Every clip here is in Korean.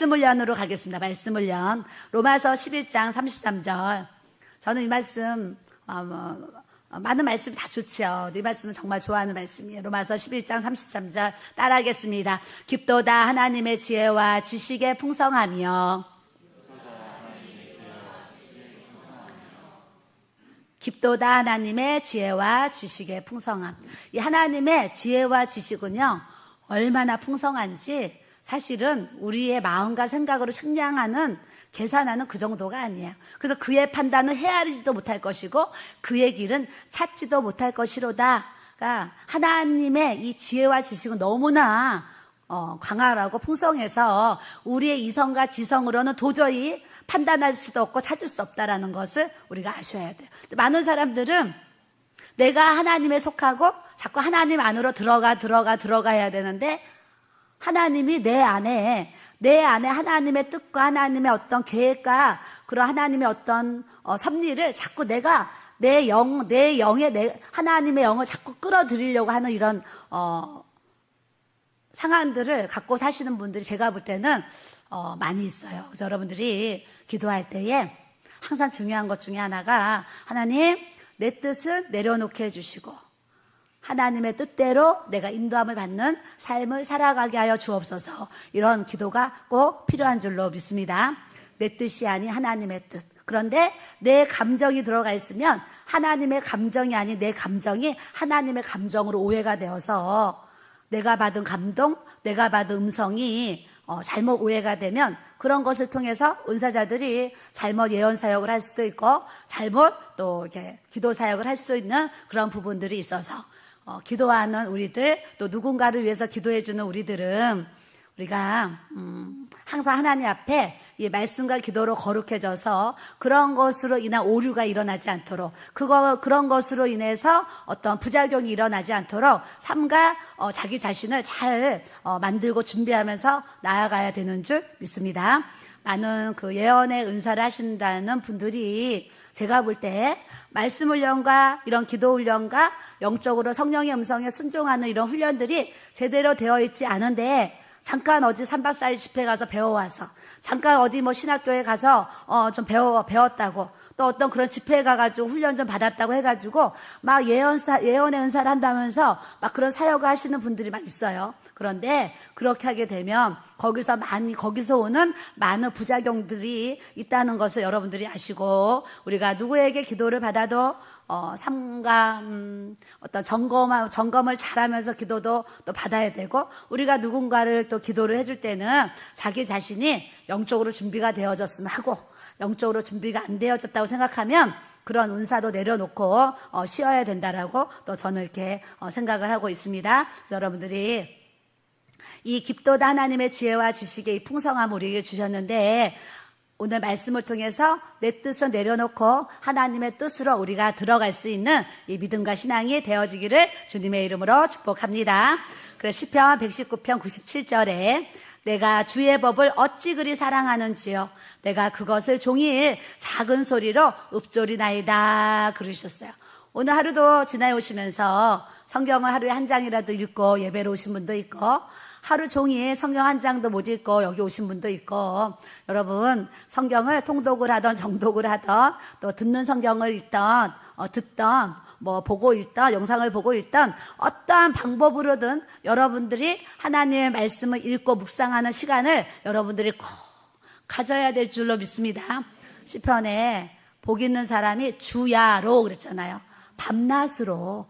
말씀 훈련으로 가겠습니다. 말씀 훈련. 로마서 11장 33절. 저는 이 말씀 많은 말씀 다 좋죠. 이 말씀은 정말 좋아하는 말씀이에요. 로마서 11장 33절 따라하겠습니다. 깊도다 하나님의 지혜와 지식의 풍성하며 깊도다 하나님의 지혜와 지식의 풍성함. 이 하나님의 지혜와 지식은요, 얼마나 풍성한지 사실은 우리의 마음과 생각으로 측량하는, 계산하는 그 정도가 아니에요. 그래서 그의 판단은 헤아리지도 못할 것이고 그의 길은 찾지도 못할 것이로다. 그러니까 하나님의 이 지혜와 지식은 너무나 강하고 풍성해서 우리의 이성과 지성으로는 도저히 판단할 수도 없고 찾을 수 없다라는 것을 우리가 아셔야 돼요. 많은 사람들은 내가 하나님에 속하고 자꾸 하나님 안으로 들어가야 되는데, 하나님이 내 안에 하나님의 뜻과 하나님의 어떤 계획과 그런 하나님의 어떤 섭리를 자꾸 내가 하나님의 영을 자꾸 끌어들이려고 하는 이런 상황들을 갖고 사시는 분들이 제가 볼 때는 많이 있어요. 그래서 여러분들이 기도할 때에 항상 중요한 것 중에 하나가, 하나님, 내 뜻을 내려놓게 해주시고 하나님의 뜻대로 내가 인도함을 받는 삶을 살아가게 하여 주옵소서. 이런 기도가 꼭 필요한 줄로 믿습니다. 내 뜻이 아닌 하나님의 뜻. 그런데 내 감정이 들어가 있으면 하나님의 감정이 아닌 내 감정이 하나님의 감정으로 오해가 되어서 내가 받은 감동, 내가 받은 음성이 잘못 오해가 되면 그런 것을 통해서 은사자들이 잘못 예언 사역을 할 수도 있고 잘못 또 이렇게 기도 사역을 할 수 있는 그런 부분들이 있어서 기도하는 우리들, 또 누군가를 위해서 기도해주는 우리들은 우리가 항상 하나님 앞에 이 말씀과 기도로 거룩해져서 그런 것으로 인한 오류가 일어나지 않도록, 그런 것으로 인해서 어떤 부작용이 일어나지 않도록 삶과 자기 자신을 잘 만들고 준비하면서 나아가야 되는 줄 믿습니다. 많은 그 예언의 은사를 하신다는 분들이 제가 볼 때 말씀 훈련과 이런 기도 훈련과 영적으로 성령의 음성에 순종하는 이런 훈련들이 제대로 되어 있지 않은데, 잠깐 어디 3박 4일 집회 가서 배워와서, 잠깐 어디 뭐 신학교에 가서 좀 배웠다고, 또 어떤 그런 집회에 가가지고 훈련 좀 받았다고 해가지고 막 예언의 은사를 한다면서 막 그런 사역을 하시는 분들이 막 있어요. 그런데 그렇게 하게 되면 거기서 오는 많은 부작용들이 있다는 것을 여러분들이 아시고, 우리가 누구에게 기도를 받아도 삶과 어떤 점검을 잘하면서 기도도 또 받아야 되고, 우리가 누군가를 또 기도를 해줄 때는 자기 자신이 영적으로 준비가 되어졌으면 하고, 영적으로 준비가 안 되어졌다고 생각하면 그런 은사도 내려놓고 쉬어야 된다라고 또 저는 이렇게 생각을 하고 있습니다. 그래서 여러분들이 이 깊도다 하나님의 지혜와 지식의 이 풍성함을 우리에게 주셨는데, 오늘 말씀을 통해서 내 뜻을 내려놓고 하나님의 뜻으로 우리가 들어갈 수 있는 이 믿음과 신앙이 되어지기를 주님의 이름으로 축복합니다. 그래서 시편 119편 97절에 내가 주의 법을 어찌 그리 사랑하는지요, 내가 그것을 종일 작은 소리로 읊조리나이다 그러셨어요. 오늘 하루도 지나오시면서 성경을 하루에 한 장이라도 읽고 예배로 오신 분도 있고, 하루 종일 성경 한 장도 못 읽고 여기 오신 분도 있고, 여러분 성경을 통독을 하던 정독을 하던, 또 듣는 성경을 읽던 듣던 뭐 보고 읽던 영상을 보고 읽던 어떠한 방법으로든 여러분들이 하나님의 말씀을 읽고 묵상하는 시간을 여러분들이 꼭 가져야 될 줄로 믿습니다. 시편에 복 있는 사람이 주야로 그랬잖아요. 밤낮으로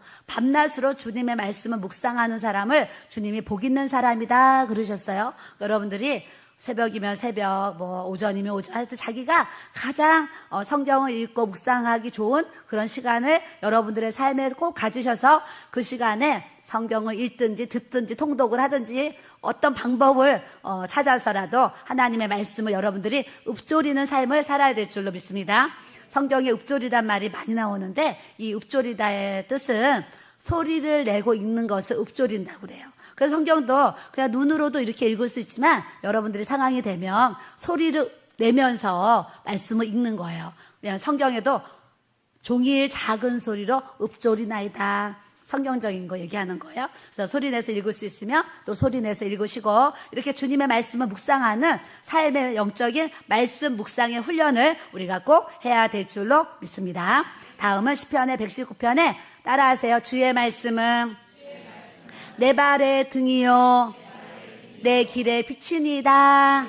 주님의 말씀을 묵상하는 사람을 주님이 복 있는 사람이다 그러셨어요. 여러분들이 새벽이면 새벽, 뭐 오전이면 오전, 하여튼 자기가 가장 성경을 읽고 묵상하기 좋은 그런 시간을 여러분들의 삶에 꼭 가지셔서 그 시간에 성경을 읽든지 듣든지 통독을 하든지 어떤 방법을 찾아서라도 하나님의 말씀을 여러분들이 읊조리는 삶을 살아야 될 줄로 믿습니다. 성경에 읊조리란 말이 많이 나오는데, 이 읊조리다의 뜻은 소리를 내고 읽는 것을 읊조린다고 그래요. 그래서 성경도 그냥 눈으로도 이렇게 읽을 수 있지만 여러분들이 상황이 되면 소리를 내면서 말씀을 읽는 거예요. 그냥 성경에도 종일 작은 소리로 읊조리나이다 성경적인 거 얘기하는 거예요. 그래서 소리내서 읽을 수 있으면 또 소리내서 읽으시고 이렇게 주님의 말씀을 묵상하는 삶의 영적인 말씀 묵상의 훈련을 우리가 꼭 해야 될 줄로 믿습니다. 다음은 시편의 119편에 따라하세요. 주의 말씀은 내 발의 등이요 내 길의 빛이니이다.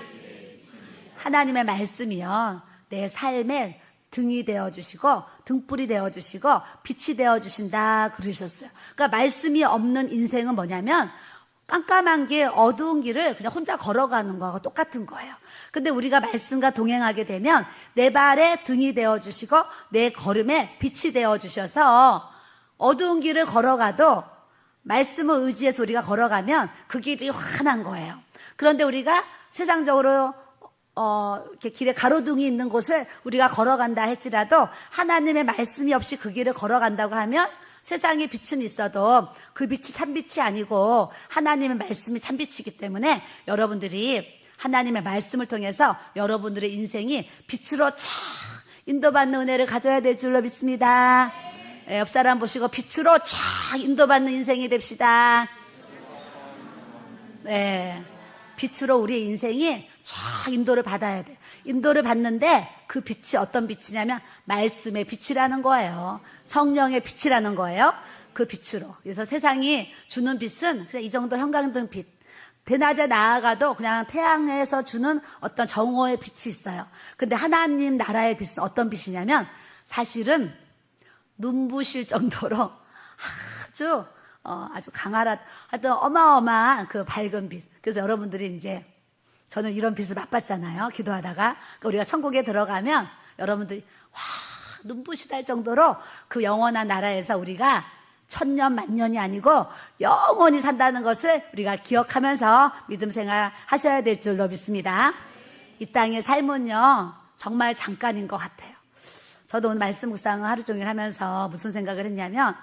하나님의 말씀이요 내 삶의 등이 되어주시고 등불이 되어주시고 빛이 되어주신다 그러셨어요. 그러니까 말씀이 없는 인생은 뭐냐면 깜깜한 길, 어두운 길을 그냥 혼자 걸어가는 거하고 똑같은 거예요. 근데 우리가 말씀과 동행하게 되면 내 발에 등이 되어주시고 내 걸음에 빛이 되어주셔서 어두운 길을 걸어가도 말씀을 의지해서 우리가 걸어가면 그 길이 환한 거예요. 그런데 우리가 세상적으로 이렇게 길에 가로등이 있는 곳을 우리가 걸어간다 할지라도 하나님의 말씀이 없이 그 길을 걸어간다고 하면 세상에 빛은 있어도 그 빛이 참빛이 아니고 하나님의 말씀이 참빛이기 때문에 여러분들이 하나님의 말씀을 통해서 여러분들의 인생이 빛으로 쫙 인도받는 은혜를 가져야 될 줄로 믿습니다. 옆 사람 보시고 빛으로 쫙 인도받는 인생이 됩시다. 네, 빛으로 우리의 인생이 쫙 인도를 받아야 돼. 인도를 받는데 그 빛이 어떤 빛이냐면 말씀의 빛이라는 거예요. 성령의 빛이라는 거예요. 그 빛으로. 그래서 세상이 주는 빛은 그냥 이 정도 형광등 빛. 대낮에 나아가도 그냥 태양에서 주는 어떤 정오의 빛이 있어요. 근데 하나님 나라의 빛은 어떤 빛이냐면 사실은 눈부실 정도로 아주 강하다 하여튼 어마어마한 그 밝은 빛. 그래서 여러분들이 이제 저는 이런 빛을 맛봤잖아요. 기도하다가. 그러니까 우리가 천국에 들어가면 여러분들이 눈부시다 할 정도로 그 영원한 나라에서 우리가 천년 만년이 아니고 영원히 산다는 것을 우리가 기억하면서 믿음 생활 하셔야 될 줄로 믿습니다. 이 땅의 삶은요 정말 잠깐인 것 같아요. 저도 오늘 말씀 묵상을 하루 종일 하면서 무슨 생각을 했냐면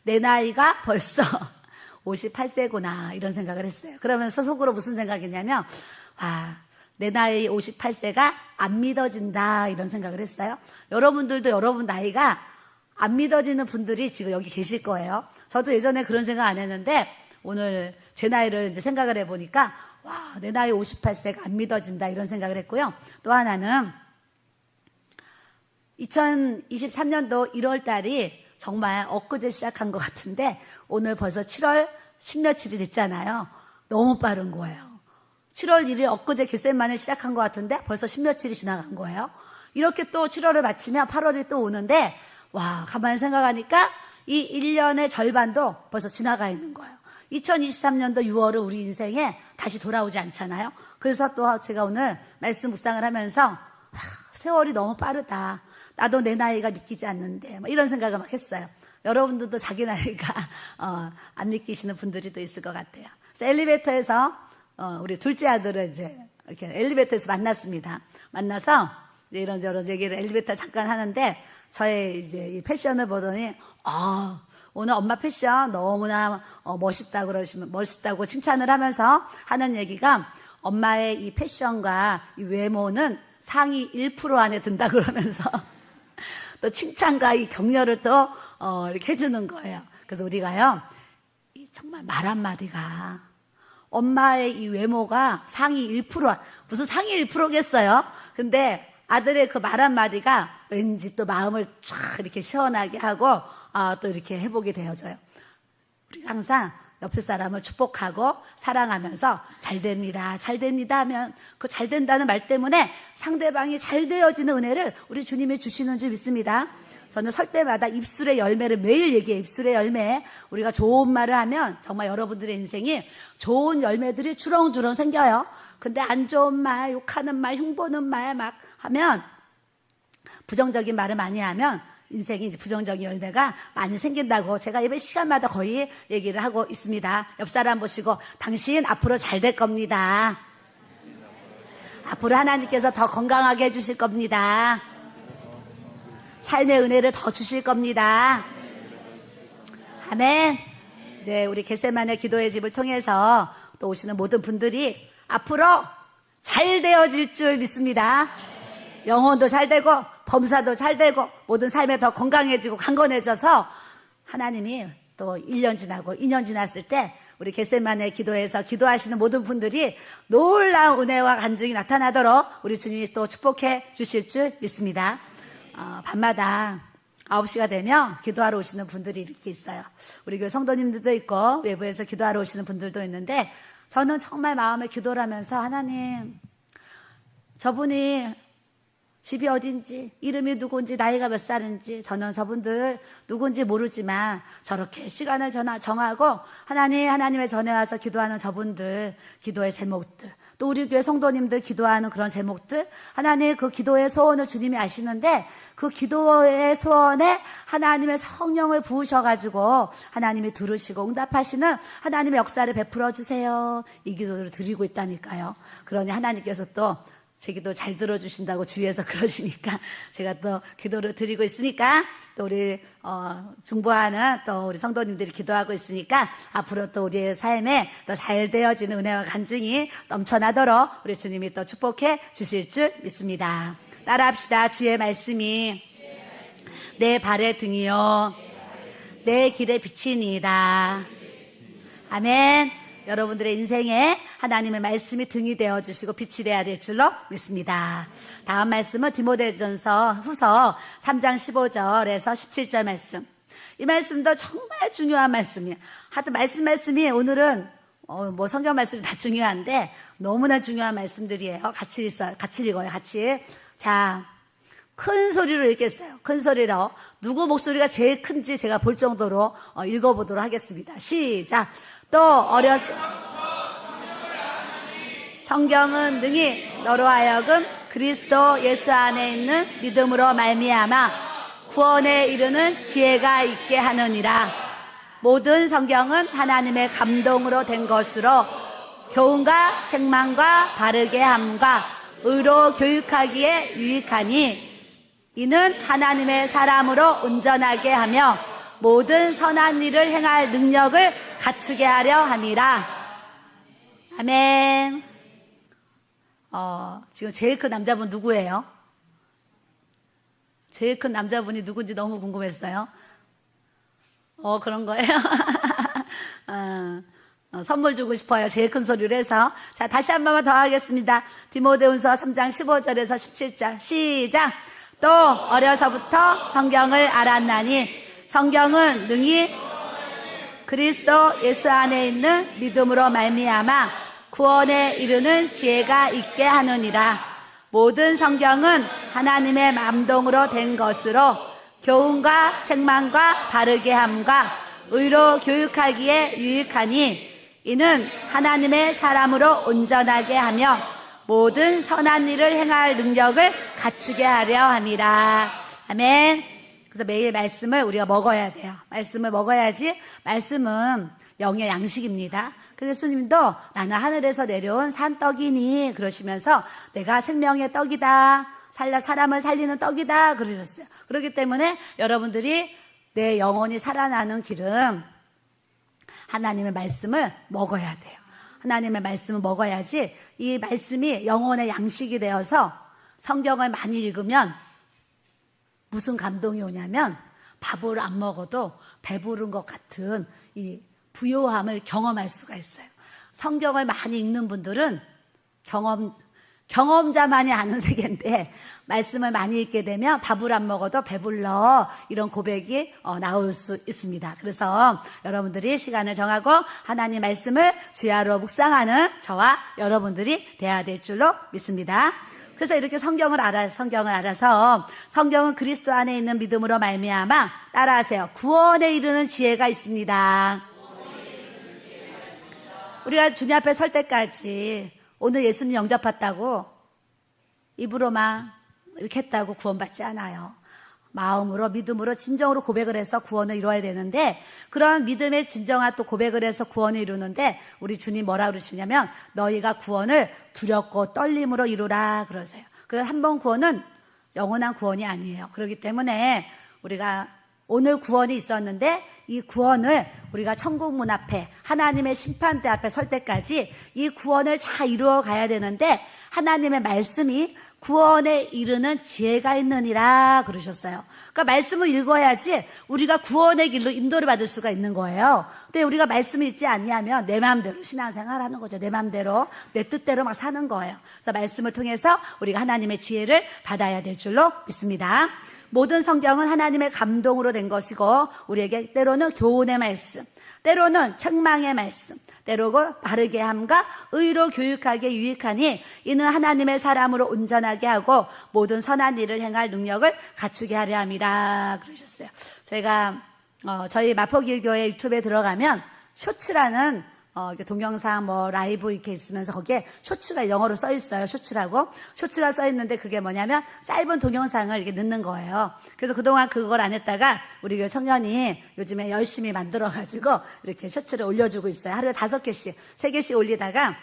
내 나이가 벌써 58세구나 이런 생각을 했어요. 그러면서 속으로 무슨 생각이냐면 내 나이 58세가 안 믿어진다 이런 생각을 했어요. 여러분들도 여러분 나이가 안 믿어지는 분들이 지금 여기 계실 거예요. 저도 예전에 그런 생각 안 했는데 오늘 제 나이를 이제 생각을 해보니까 내 나이 58세가 안 믿어진다 이런 생각을 했고요. 또 하나는 2023년도 1월 달이 정말 엊그제 시작한 것 같은데 오늘 벌써 7월 10며칠이 됐잖아요. 너무 빠른 거예요. 7월 1일 엊그제 겟셋만에 시작한 것 같은데 벌써 10며칠이 지나간 거예요. 이렇게 또 7월을 마치면 8월이 또 오는데 가만히 생각하니까 이 1년의 절반도 벌써 지나가 있는 거예요. 2023년도 6월은 우리 인생에 다시 돌아오지 않잖아요. 그래서 또 제가 오늘 말씀 묵상을 하면서 세월이 너무 빠르다. 나도 내 나이가 믿기지 않는데 이런 생각을 막 했어요. 여러분들도 자기 나이가 안 믿기시는 분들이 또 있을 것 같아요. 그래서 엘리베이터에서 우리 둘째 아들을 이제 이렇게 엘리베이터에서 만났습니다. 만나서 이런저런 얘기를 엘리베이터 잠깐 하는데 저의 이제 이 패션을 보더니 오늘 엄마 패션 너무나 멋있다 그러시면 멋있다고 칭찬을 하면서 하는 얘기가 엄마의 이 패션과 이 외모는 상위 1% 안에 든다 그러면서 또 칭찬과 이 격려를 또 이렇게 해주는 거예요. 그래서 우리가요 정말 말 한마디가 엄마의 이 외모가 상위 1% 무슨 상위 1%겠어요? 근데 아들의 그 말 한마디가 왠지 또 마음을 쫙 이렇게 시원하게 하고 또 이렇게 해보게 되어져요. 우리 항상 옆에 사람을 축복하고 사랑하면서 잘 됩니다 하면 그 잘 된다는 말 때문에 상대방이 잘 되어지는 은혜를 우리 주님이 주시는 줄 믿습니다. 저는 설 때마다 입술의 열매를 매일 얘기해요. 입술의 열매. 우리가 좋은 말을 하면 정말 여러분들의 인생이 좋은 열매들이 주렁주렁 생겨요. 근데 안 좋은 말, 욕하는 말, 흉보는 말 막 하면 부정적인 말을 많이 하면 인생이 이제 부정적인 열매가 많이 생긴다고 제가 예배 시간마다 거의 얘기를 하고 있습니다. 옆 사람 보시고 당신 앞으로 잘 될 겁니다. 앞으로 하나님께서 더 건강하게 해주실 겁니다. 삶의 은혜를 더 주실 겁니다. 아멘. 이제 우리 겟세마네 기도의 집을 통해서 또 오시는 모든 분들이 앞으로 잘 되어질 줄 믿습니다. 영혼도 잘 되고 범사도 잘 되고 모든 삶에 더 건강해지고 강건해져서 하나님이 또 1년 지나고 2년 지났을 때 우리 겟세마네 기도에서 기도하시는 모든 분들이 놀라운 은혜와 간증이 나타나도록 우리 주님이 또 축복해 주실 줄 믿습니다. 밤마다 9시가 되면 기도하러 오시는 분들이 이렇게 있어요. 우리 교회 성도님들도 있고 외부에서 기도하러 오시는 분들도 있는데 저는 정말 마음에 기도를 하면서 하나님, 저분이 집이 어딘지, 이름이 누군지, 나이가 몇 살인지 저는 저분들 누군지 모르지만 저렇게 시간을 정하고 하나님의 전에 와서 기도하는 저분들 기도의 제목들, 또 우리 교회 성도님들 기도하는 그런 제목들, 하나님 그 기도의 소원을 주님이 아시는데 그 기도의 소원에 하나님의 성령을 부으셔가지고 하나님이 들으시고 응답하시는 하나님의 역사를 베풀어 주세요. 이 기도를 드리고 있다니까요. 그러니 하나님께서 또 제 기도 잘 들어주신다고 주위에서 그러시니까 제가 또 기도를 드리고 있으니까 또 우리 중보하는 또 우리 성도님들이 기도하고 있으니까 앞으로 또 우리의 삶에 더 잘 되어지는 은혜와 간증이 넘쳐나도록 우리 주님이 또 축복해 주실 줄 믿습니다. 따라합시다. 주의 말씀이 내 발의 등이요 내 길의 빛이니이다. 아멘. 여러분들의 인생에 하나님의 말씀이 등이 되어주시고 빛이 되어야 될 줄로 믿습니다. 다음 말씀은 디모데전서 후서 3장 15절에서 17절 말씀. 이 말씀도 정말 중요한 말씀이에요. 하여튼 말씀이 오늘은 뭐 성경 말씀이 다 중요한데 너무나 중요한 말씀들이에요. 같이 읽어요. 같이. 자, 큰 소리로 읽겠어요. 큰 소리로. 누구 목소리가 제일 큰지 제가 볼 정도로 읽어보도록 하겠습니다. 시작. 또 성경은 능히 너로 하여금 그리스도 예수 안에 있는 믿음으로 말미암아 구원에 이르는 지혜가 있게 하느니라. 모든 성경은 하나님의 감동으로 된 것으로 교훈과 책망과 바르게 함과 의로 교육하기에 유익하니 이는 하나님의 사람으로 온전하게 하며 모든 선한 일을 행할 능력을 갖추게 하려 함이라. 아멘. 지금 제일 큰 남자분 누구예요? 제일 큰 남자분이 누군지 너무 궁금했어요. 그런 거예요? 선물 주고 싶어요. 제일 큰 소리로 해서. 자, 다시 한 번만 더 하겠습니다. 디모데후서 3장 15절에서 17절. 시작. 또 어려서부터 성경을 알았나니 성경은 능히 그리스도 예수 안에 있는 믿음으로 말미암아 구원에 이르는 지혜가 있게 하느니라. 모든 성경은 하나님의 감동으로 된 것으로 교훈과 책망과 바르게 함과 의로 교육하기에 유익하니 이는 하나님의 사람으로 온전하게 하며 모든 선한 일을 행할 능력을 갖추게 하려 함이라. 아멘. 그래서 매일 말씀을 우리가 먹어야 돼요. 말씀을 먹어야지. 말씀은 영의 양식입니다. 그래서 예수님도 나는 하늘에서 내려온 산떡이니 그러시면서 내가 생명의 떡이다. 사람을 살리는 떡이다. 그러셨어요. 그렇기 때문에 여러분들이 내 영혼이 살아나는 길은 하나님의 말씀을 먹어야 돼요. 하나님의 말씀을 먹어야지 이 말씀이 영혼의 양식이 되어서 성경을 많이 읽으면 무슨 감동이 오냐면 밥을 안 먹어도 배부른 것 같은 이 부요함을 경험할 수가 있어요. 성경을 많이 읽는 분들은 경험자만이 아는 세계인데 말씀을 많이 읽게 되면 밥을 안 먹어도 배불러 이런 고백이 나올 수 있습니다. 그래서 여러분들이 시간을 정하고 하나님 말씀을 주야로 묵상하는 저와 여러분들이 돼야 될 줄로 믿습니다. 그래서 이렇게 성경을 알아서 성경은 그리스도 안에 있는 믿음으로 말미암아 따라하세요. 구원에 이르는 지혜가 있습니다. 우리가 주님 앞에 설 때까지 오늘 예수님 영접했다고 입으로만 이렇게 했다고 구원받지 않아요. 마음으로 믿음으로 진정으로 고백을 해서 구원을 이루어야 되는데 그런 믿음의 진정한 또 고백을 해서 구원을 이루는데 우리 주님 뭐라 그러시냐면 너희가 구원을 두렵고 떨림으로 이루라 그러세요. 그 한 번 구원은 영원한 구원이 아니에요. 그렇기 때문에 우리가 오늘 구원이 있었는데 이 구원을 우리가 천국 문 앞에 하나님의 심판대 앞에 설 때까지 이 구원을 잘 이루어 가야 되는데 하나님의 말씀이 구원에 이르는 지혜가 있느니라 그러셨어요. 그러니까 말씀을 읽어야지 우리가 구원의 길로 인도를 받을 수가 있는 거예요. 근데 우리가 말씀을 읽지 아니하면 내 마음대로 신앙생활 하는 거죠. 내 마음대로 내 뜻대로 막 사는 거예요. 그래서 말씀을 통해서 우리가 하나님의 지혜를 받아야 될 줄로 믿습니다. 모든 성경은 하나님의 감동으로 된 것이고 우리에게 때로는 교훈의 말씀, 때로는 책망의 말씀, 때로는 바르게 함과 의로 교육하기에 유익하니 이는 하나님의 사람으로 온전하게 하고 모든 선한 일을 행할 능력을 갖추게 하려 함이라 그러셨어요. 저희가 저희 마포길교회 유튜브에 들어가면 쇼츠라는 동영상 라이브 이렇게 있으면서 거기에 쇼츠가 영어로 써 있어요. 쇼츠가 써 있는데 그게 뭐냐면 짧은 동영상을 이렇게 넣는 거예요. 그래서 그동안 그걸 안 했다가 우리 교회 청년이 요즘에 열심히 만들어가지고 이렇게 쇼츠를 올려주고 있어요. 하루에 5개씩, 3개씩 올리다가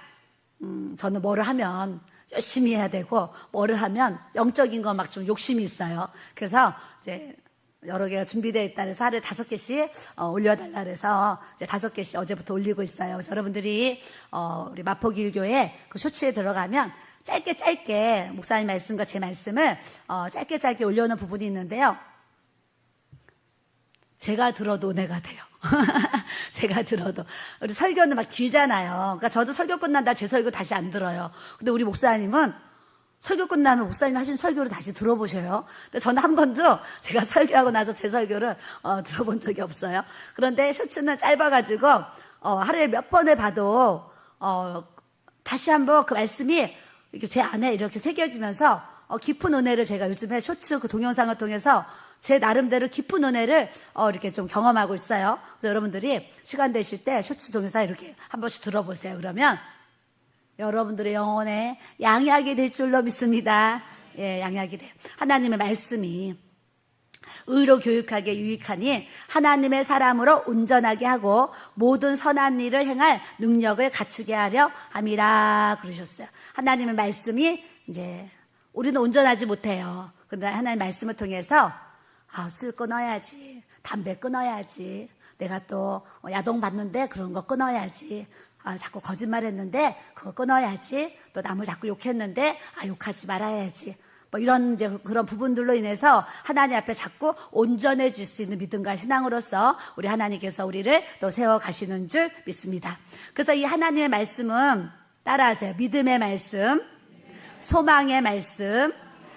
저는 뭐를 하면 열심히 해야 되고 뭐를 하면 영적인 거 막 좀 욕심이 있어요. 그래서 이제 여러 개가 준비되어 있다 그래서 하루에 5개씩 올려달라 그래서 이제 5개씩 어제부터 올리고 있어요. 그래서 여러분들이 우리 마포길교회 그 쇼츠에 들어가면 짧게 목사님 말씀과 제 말씀을 짧게 올려놓은 부분이 있는데요. 제가 들어도 은혜가 돼요. 제가 들어도. 우리 설교는 막 길잖아요. 그러니까 저도 설교 끝난다 제 설교 다시 안 들어요. 근데 우리 목사님은 설교 끝나면 목사님 하신 설교를 다시 들어보셔요. 근데 저는 한 번도 제가 설교하고 나서 제 설교를 들어본 적이 없어요. 그런데 쇼츠는 짧아가지고 하루에 몇 번을 봐도 다시 한번 그 말씀이 이렇게 제 안에 이렇게 새겨지면서 깊은 은혜를 제가 요즘에 쇼츠 그 동영상을 통해서 제 나름대로 깊은 은혜를 이렇게 좀 경험하고 있어요. 그래서 여러분들이 시간 되실 때 쇼츠 동영상 이렇게 한 번씩 들어보세요. 그러면 여러분들의 영혼에 양약이 될 줄로 믿습니다. 예, 양약이 돼요. 하나님의 말씀이 의로 교육하게 유익하니 하나님의 사람으로 온전하게 하고 모든 선한 일을 행할 능력을 갖추게 하려 함이라 그러셨어요. 하나님의 말씀이 이제 우리는 온전하지 못해요. 그런데 하나님의 말씀을 통해서 술 끊어야지, 담배 끊어야지, 내가 또 야동 봤는데 그런 거 끊어야지, 자꾸 거짓말했는데 그거 끊어야지, 또 남을 자꾸 욕했는데 욕하지 말아야지, 뭐 이런 이제 그런 부분들로 인해서 하나님 앞에 자꾸 온전해질 수 있는 믿음과 신앙으로서 우리 하나님께서 우리를 또 세워 가시는 줄 믿습니다. 그래서 이 하나님의 말씀은 따라하세요. 믿음의 말씀, 소망의 말씀,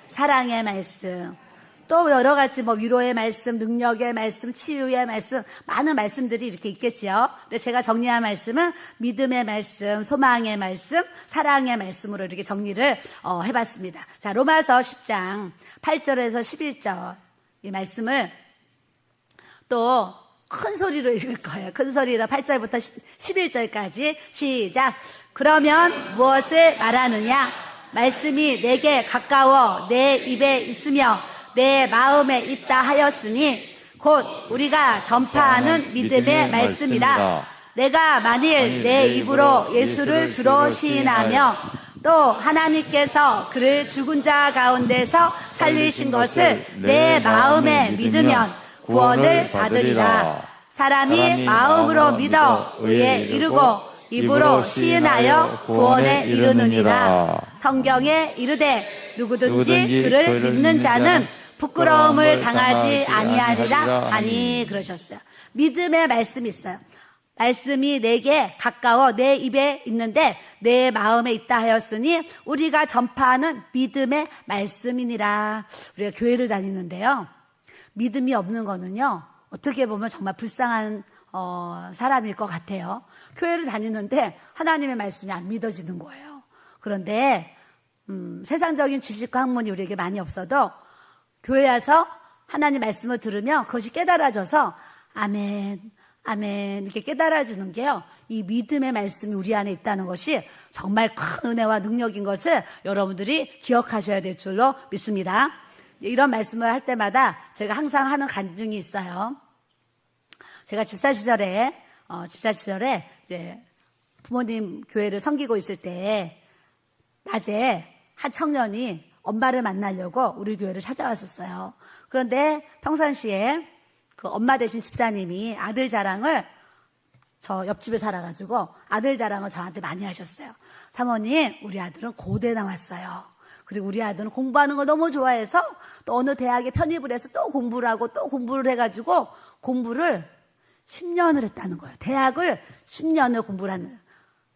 사랑의 말씀, 또 여러 가지 위로의 말씀, 능력의 말씀, 치유의 말씀, 많은 말씀들이 이렇게 있겠지요. 근데 제가 정리한 말씀은 믿음의 말씀, 소망의 말씀, 사랑의 말씀으로 이렇게 정리를 해봤습니다. 자, 로마서 10장 8절에서 11절 이 말씀을 또 큰 소리로 읽을 거예요. 큰 소리로 8절부터 11절까지 시작. 그러면 무엇을 말하느냐? 말씀이 내게 가까워 내 입에 있으며 내 마음에 있다 하였으니 곧 우리가 전파하는 믿음의 말씀이라. 내가 만일 내 입으로 예수를 주로 시인하며 또 하나님께서 그를 죽은 자 가운데서 살리신 것을 내 마음에 믿으면 구원을 받으리라. 사람이 마음으로 믿어 의에 이르고 입으로 시인하여 구원에 이르느니라. 성경에 이르되 누구든지 그를 믿는 자는 부끄러움을 당하지 아니하리라 하니 그러셨어요. 믿음의 말씀이 있어요. 말씀이 내게 가까워 내 입에 있는데 내 마음에 있다 하였으니 우리가 전파하는 믿음의 말씀이니라. 우리가 교회를 다니는데요, 믿음이 없는 거는요, 어떻게 보면 정말 불쌍한 사람일 것 같아요. 교회를 다니는데 하나님의 말씀이 안 믿어지는 거예요. 그런데 세상적인 지식과 학문이 우리에게 많이 없어도 교회 와서 하나님 말씀을 들으면 그것이 깨달아져서 아멘, 아멘 이렇게 깨달아지는 게요, 이 믿음의 말씀이 우리 안에 있다는 것이 정말 큰 은혜와 능력인 것을 여러분들이 기억하셔야 될 줄로 믿습니다. 이런 말씀을 할 때마다 제가 항상 하는 간증이 있어요. 제가 집사 시절에 이제 부모님 교회를 섬기고 있을 때 낮에 한 청년이 엄마를 만나려고 우리 교회를 찾아왔었어요. 그런데 평상시에 그 엄마 되신 집사님이 아들 자랑을 저 옆집에 살아가지고 아들 자랑을 저한테 많이 하셨어요. 사모님, 우리 아들은 고대 나왔어요. 그리고 우리 아들은 공부하는 걸 너무 좋아해서 또 어느 대학에 편입을 해서 또 공부를 하고 또 공부를 해가지고 공부를 10년을 했다는 거예요. 대학을 10년을 공부를 하는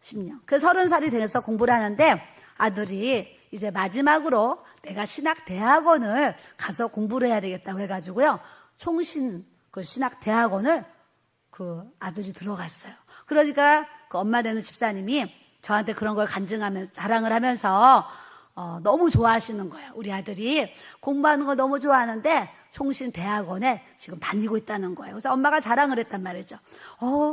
10년. 그래서 30살이 돼서 공부를 하는데 아들이 이제 마지막으로 내가 신학대학원을 가서 공부를 해야 되겠다고 해가지고요. 총신 그 신학대학원을 그 아들이 들어갔어요. 그러니까 그 엄마 되는 집사님이 저한테 그런 걸 간증하면서 자랑을 하면서 너무 좋아하시는 거예요. 우리 아들이 공부하는 거 너무 좋아하는데 총신 대학원에 지금 다니고 있다는 거예요. 그래서 엄마가 자랑을 했단 말이죠.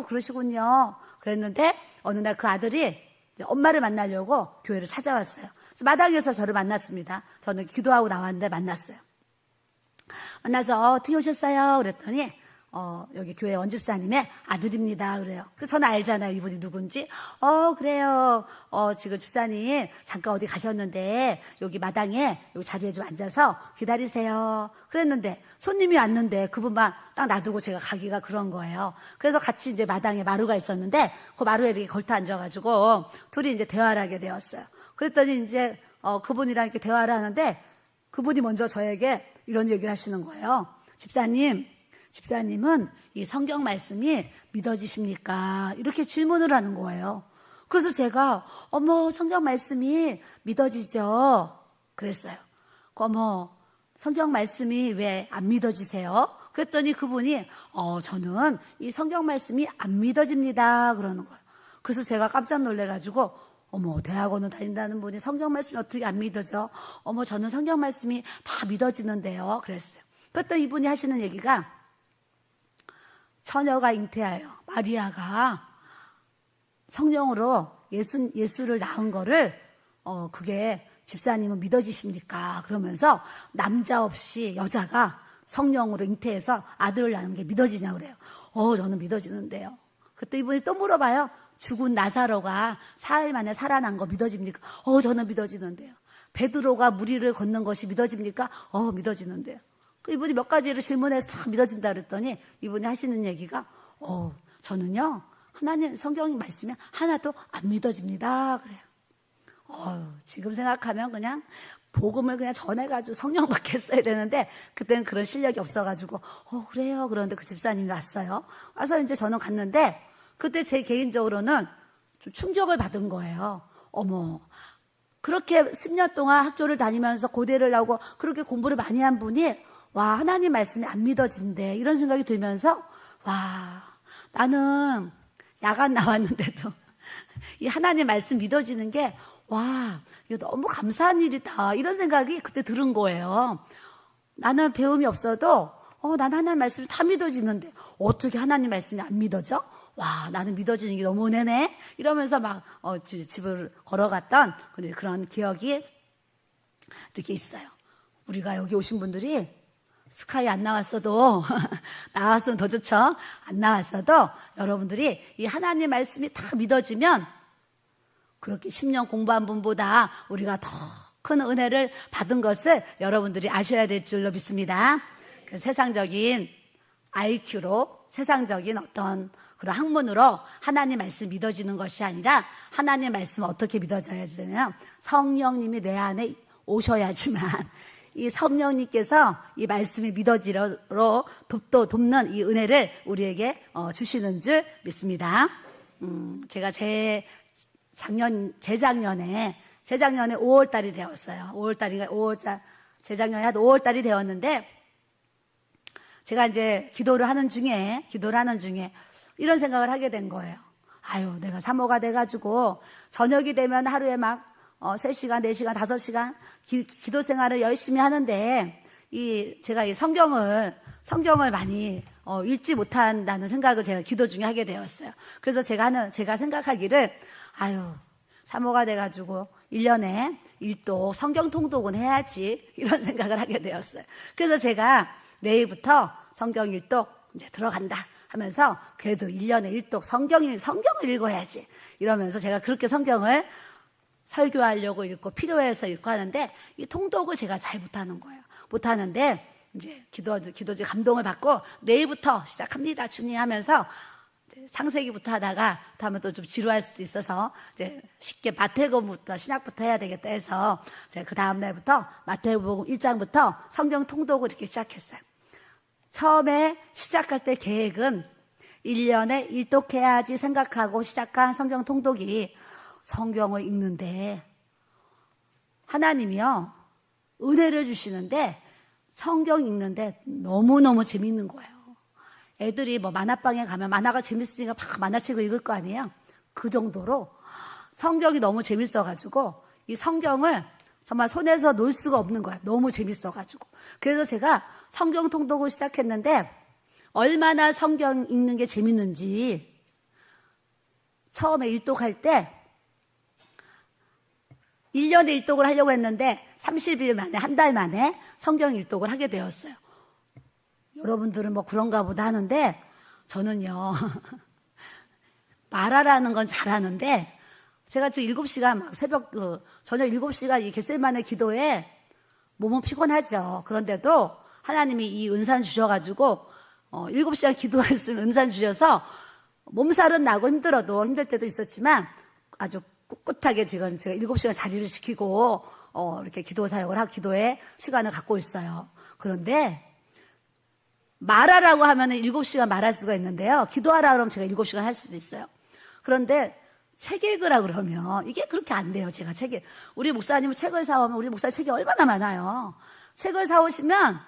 그러시군요. 그랬는데 어느 날 그 아들이 엄마를 만나려고 교회를 찾아왔어요. 그래서 마당에서 저를 만났습니다. 저는 기도하고 나왔는데 만났어요. 만나서 어떻게 오셨어요? 그랬더니 여기 교회 원집사님의 아들입니다. 그래요. 그래서 저는 알잖아요. 이분이 누군지. 그래요. 지금 집사님 잠깐 어디 가셨는데 여기 마당에 여기 자리에 좀 앉아서 기다리세요. 그랬는데 손님이 왔는데 그분만 딱 놔두고 제가 가기가 그런 거예요. 그래서 같이 이제 마당에 마루가 있었는데 그 마루에 이렇게 걸터 앉아가지고 둘이 이제 대화를 하게 되었어요. 그랬더니 이제 그분이랑 이렇게 대화를 하는데 그분이 먼저 저에게 이런 얘기를 하시는 거예요. 집사님은 이 성경 말씀이 믿어지십니까? 이렇게 질문을 하는 거예요. 그래서 제가 어머 성경 말씀이 믿어지죠? 그랬어요. 어머 성경 말씀이 왜 안 믿어지세요? 그랬더니 그분이 저는 이 성경 말씀이 안 믿어집니다. 그러는 거예요. 그래서 제가 깜짝 놀래가지고 어머 대학원을 다닌다는 분이 성경 말씀이 어떻게 안 믿어져? 어머 저는 성경 말씀이 다 믿어지는데요. 그랬어요. 그랬더니 이분이 하시는 얘기가 처녀가 잉태하여 마리아가 성령으로 예수를 낳은 거를 그게 집사님은 믿어지십니까? 그러면서 남자 없이 여자가 성령으로 잉태해서 아들을 낳는 게 믿어지냐고 그래요. 저는 믿어지는데요. 그때 이분이 또 물어봐요. 죽은 나사로가 사흘 만에 살아난 거 믿어집니까? 저는 믿어지는데요. 베드로가 물 위를 걷는 것이 믿어집니까? 믿어지는데요. 이분이 몇 가지를 질문해서 다 믿어진다 그랬더니 이분이 하시는 얘기가 저는요 하나님 성경 말씀이 하나도 안 믿어집니다. 그래요. 지금 생각하면 그냥 복음을 그냥 전해가지고 성령 받겠어야 되는데 그때는 그런 실력이 없어가지고 그래요. 그런데 그 집사님이 왔어요. 와서 이제 저는 갔는데 그때 제 개인적으로는 좀 충격을 받은 거예요. 어머 그렇게 10년 동안 학교를 다니면서 고대를 나오고 그렇게 공부를 많이 한 분이 와 하나님 말씀이 안 믿어진대 이런 생각이 들면서 와 나는 야간 나왔는데도 이 하나님 말씀 믿어지는 게 와 이거 너무 감사한 일이다 이런 생각이 그때 들은 거예요. 나는 배움이 없어도 나는 하나님 말씀이 다 믿어지는데 어떻게 하나님 말씀이 안 믿어져? 와 나는 믿어지는 게 너무 은혜네 이러면서 막 집을 걸어갔던 그런 기억이 이렇게 있어요. 우리가 여기 오신 분들이 스카이 안 나왔어도 나왔으면 더 좋죠. 안 나왔어도 여러분들이 이 하나님 말씀이 다 믿어지면 그렇게 10년 공부한 분보다 우리가 더 큰 은혜를 받은 것을 여러분들이 아셔야 될 줄로 믿습니다. 그 세상적인 IQ로 세상적인 어떤 그런 학문으로 하나님 말씀 믿어지는 것이 아니라 하나님 말씀 어떻게 믿어져야 되냐면 성령님이 내 안에 오셔야지만 이 성령님께서 이 말씀이 믿어지로 돕는 이 은혜를 우리에게 주시는 줄 믿습니다. 제가 재작년에 5월달이 되었어요. 재작년에 한 5월달이 되었는데 제가 이제 기도를 하는 중에 이런 생각을 하게 된 거예요. 내가 사모가 돼가지고 저녁이 되면 하루에 막 3시간, 4시간, 5시간 기도 생활을 열심히 하는데 제가 이 성경을 많이 읽지 못한다는 생각을 제가 기도 중에 하게 되었어요. 그래서 제가 생각하기를 사모가 돼가지고 1년에 1독 성경 통독은 해야지 이런 생각을 하게 되었어요. 그래서 제가 내일부터 성경 1독 이제 들어간다 하면서 그래도 1년에 1독 성경을 읽어야지 이러면서 제가 그렇게 성경을 설교하려고 읽고 필요해서 읽고 하는데 이 통독을 제가 잘 못하는 거예요. 못하는데 이제 기도주 감동을 받고 내일부터 시작합니다, 주님 하면서 창세기부터 하다가 다음에 또 좀 지루할 수도 있어서 이제 쉽게 마태복음부터 신약부터 해야 되겠다 해서 그 다음 날부터 마태복음 1장부터 성경 통독을 이렇게 시작했어요. 처음에 시작할 때 계획은 1년에 일독해야지 생각하고 시작한 성경 통독이 성경을 읽는데 하나님이요 은혜를 주시는데 성경 읽는데 너무너무 재밌는 거예요. 애들이 뭐 만화방에 가면 만화가 재밌으니까 막 만화책을 읽을 거 아니에요. 그 정도로 성경이 너무 재밌어가지고 이 성경을 정말 손에서 놓을 수가 없는 거예요. 너무 재밌어가지고. 그래서 제가 성경 통독을 시작했는데 얼마나 성경 읽는 게 재밌는지 처음에 일독할 때 1년에 일독을 하려고 했는데 30일 만에 한 달 만에 성경 일독을 하게 되었어요. 여러분들은 뭐 그런가 보다 하는데 저는요 말하라는 건 잘하는데 제가 지금 7시간 막 새벽 저녁 7시간 이 겟세마네 기도에 몸은 피곤하죠. 그런데도 하나님이 이 은산 주셔가지고 7시간 기도할 수 있는 은산 주셔서 몸살은 나고 힘들어도 힘들 때도 있었지만 아주 꿋꿋하게 지금 제가 7시간 자리를 지키고 이렇게 기도 사역을 하고 기도에 시간을 갖고 있어요. 그런데 말하라고 하면은 7시간 말할 수가 있는데요. 기도하라 그러면 제가 7시간 할 수도 있어요. 그런데 책 읽으라 그러면 이게 그렇게 안 돼요. 제가 우리 목사님은 책을 사오면 우리 목사 책이 얼마나 많아요. 책을 사오시면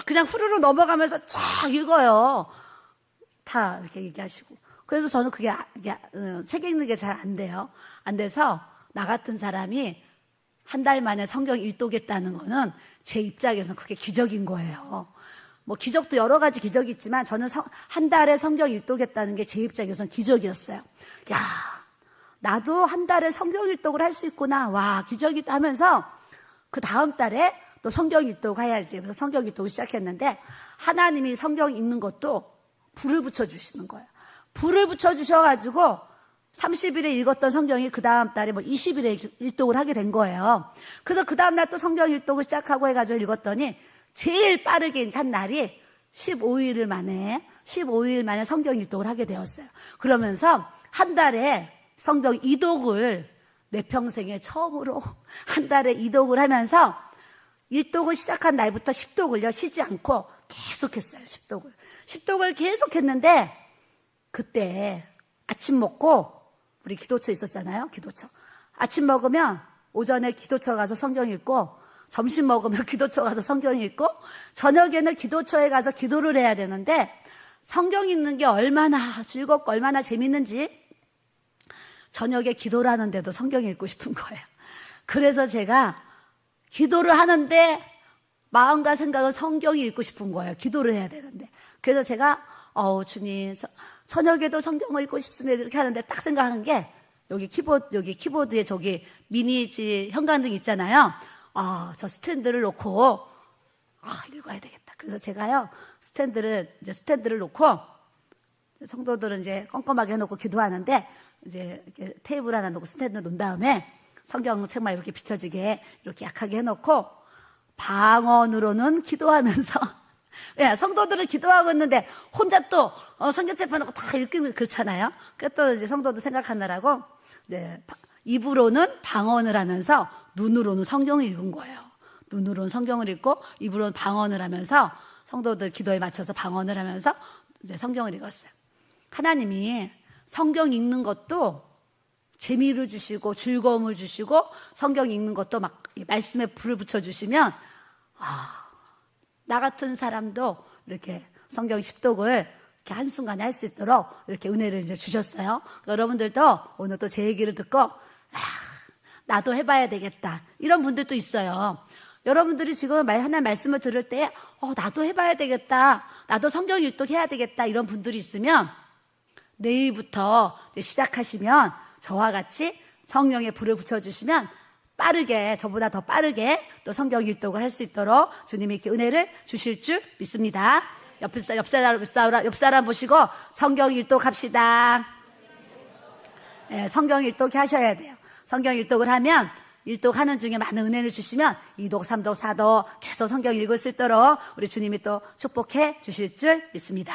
그냥 후루룩 넘어가면서 쫙 읽어요. 다 이렇게 얘기하시고. 그래서 저는 그게 책 읽는 게 잘 안 돼요. 안 돼서 나 같은 사람이 한 달 만에 성경 일독했다는 거는 제 입장에서는 그게 기적인 거예요. 뭐 기적도 여러 가지 기적이 있지만 저는 한 달에 성경 일독했다는 게 제 입장에서는 기적이었어요. 야, 나도 한 달에 성경 일독을 할 수 있구나. 와, 기적이다 하면서 그 다음 달에 또 성경 일독 해야지. 그래서 성경 일독을 시작했는데 하나님이 성경 읽는 것도 불을 붙여주시는 거예요. 불을 붙여주셔가지고 30일에 읽었던 성경이 그 다음 달에 뭐 20일에 일독을 하게 된 거예요. 그래서 그 다음 날 또 성경 일독을 시작하고 해가지고 읽었더니 제일 빠르게 한 날이 15일 만에 성경 일독을 하게 되었어요. 그러면서 한 달에 성경 이독을 내 평생에 처음으로 한 달에 이독을 하면서 일독을 시작한 날부터 10독을요 쉬지 않고 계속했어요. 10독을 계속했는데 그때 아침 먹고 우리 기도처 있었잖아요. 기도처. 아침 먹으면 오전에 기도처 가서 성경 읽고 점심 먹으면 기도처 가서 성경 읽고 저녁에는 기도처에 가서 기도를 해야 되는데 성경 읽는 게 얼마나 즐겁고 얼마나 재밌는지 저녁에 기도를 하는데도 성경 읽고 싶은 거예요. 그래서 제가 기도를 하는데 마음과 생각은 성경이 읽고 싶은 거예요. 기도를 해야 되는데. 그래서 제가 주님 저녁에도 성경을 읽고 싶습니다. 이렇게 하는데 딱 생각하는 게 여기 키보드에 저기 미니 형광등 있잖아요. 저 스탠드를 놓고 읽어야 되겠다. 그래서 제가요 스탠드를 놓고 성도들은 이제 껌껌하게 해놓고 기도하는데 이제 이렇게 테이블 하나 놓고 스탠드 놓은 다음에 성경책만 이렇게 비춰지게 이렇게 약하게 해놓고 방언으로는 기도하면서 성도들은 기도하고 있는데 혼자 또 성경책 펴놓고 다 읽기는 그렇잖아요. 그래서 또 이제 성도들 생각하느라고 이제 입으로는 방언을 하면서 눈으로는 성경을 읽은 거예요. 눈으로는 성경을 읽고 입으로는 방언을 하면서 성도들 기도에 맞춰서 방언을 하면서 이제 성경을 읽었어요. 하나님이 성경 읽는 것도 재미를 주시고 즐거움을 주시고 성경 읽는 것도 막 말씀에 불을 붙여주시면 나 같은 사람도 이렇게 성경 10독을 이렇게 한순간에 할 수 있도록 이렇게 은혜를 이제 주셨어요. 여러분들도 오늘 또 제 얘기를 듣고 나도 해봐야 되겠다 이런 분들도 있어요. 여러분들이 지금 하나님 말씀을 들을 때 나도 해봐야 되겠다, 나도 성경 일독해야 되겠다 이런 분들이 있으면 내일부터 시작하시면 저와 같이 성령의 불을 붙여주시면 빠르게, 저보다 더 빠르게 또 성경 일독을 할 수 있도록 주님이 이렇게 은혜를 주실 줄 믿습니다. 옆 사람 보시고 성경 일독합시다. 네, 성경 일독 하셔야 돼요. 성경 일독을 하면 일독 하는 중에 많은 은혜를 주시면 2독, 3독, 4독 계속 성경 읽을 수 있도록 우리 주님이 또 축복해 주실 줄 믿습니다.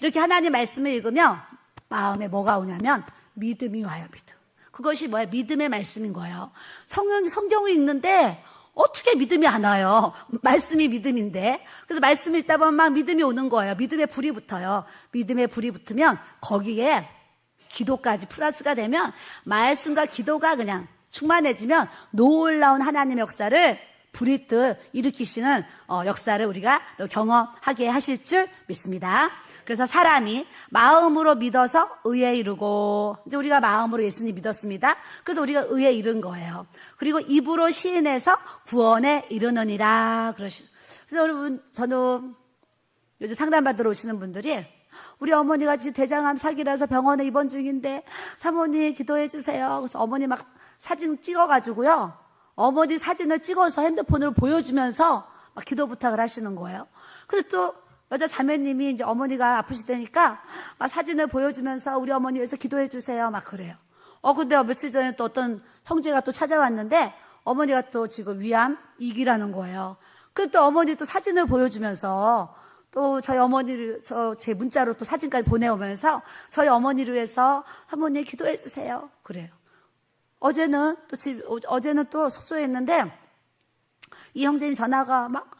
이렇게 하나님 말씀을 읽으면 마음에 뭐가 오냐면 믿음이 와요. 믿음. 그것이 뭐야? 믿음의 말씀인 거예요. 성경을 읽는데 어떻게 믿음이 안 와요? 말씀이 믿음인데. 그래서 말씀을 읽다 보면 막 믿음이 오는 거예요. 믿음의 불이 붙어요. 믿음의 불이 붙으면 거기에 기도까지 플러스가 되면 말씀과 기도가 그냥 충만해지면 놀라운 하나님의 역사를 불이듯 일으키시는 역사를 우리가 또 경험하게 하실 줄 믿습니다. 그래서 사람이 마음으로 믿어서 의에 이르고, 이제 우리가 마음으로 예수님 믿었습니다. 그래서 우리가 의에 이른 거예요. 그리고 입으로 시인해서 구원에 이르느니라. 그래서 여러분, 저는 요즘 상담받으러 오시는 분들이 우리 어머니가 지금 대장암 사기라서 병원에 입원 중인데 사모님 기도해 주세요. 그래서 어머니 막 사진 찍어가지고요. 어머니 사진을 찍어서 핸드폰으로 보여주면서 막 기도 부탁을 하시는 거예요. 그리고 또 여자 자매님이 이제 어머니가 아프시다니까 막 사진을 보여주면서 우리 어머니 위해서 기도해 주세요. 막 그래요. 근데 며칠 전에 또 어떤 형제가 또 찾아왔는데 어머니가 또 지금 위암 2기라는 거예요. 그리고 또 어머니 또 사진을 보여주면서 또 저희 어머니를 제 문자로 또 사진까지 보내오면서 저희 어머니를 위해서 사모님 기도해 주세요. 그래요. 어제는 또 숙소에 있는데 이 형제님 전화가 막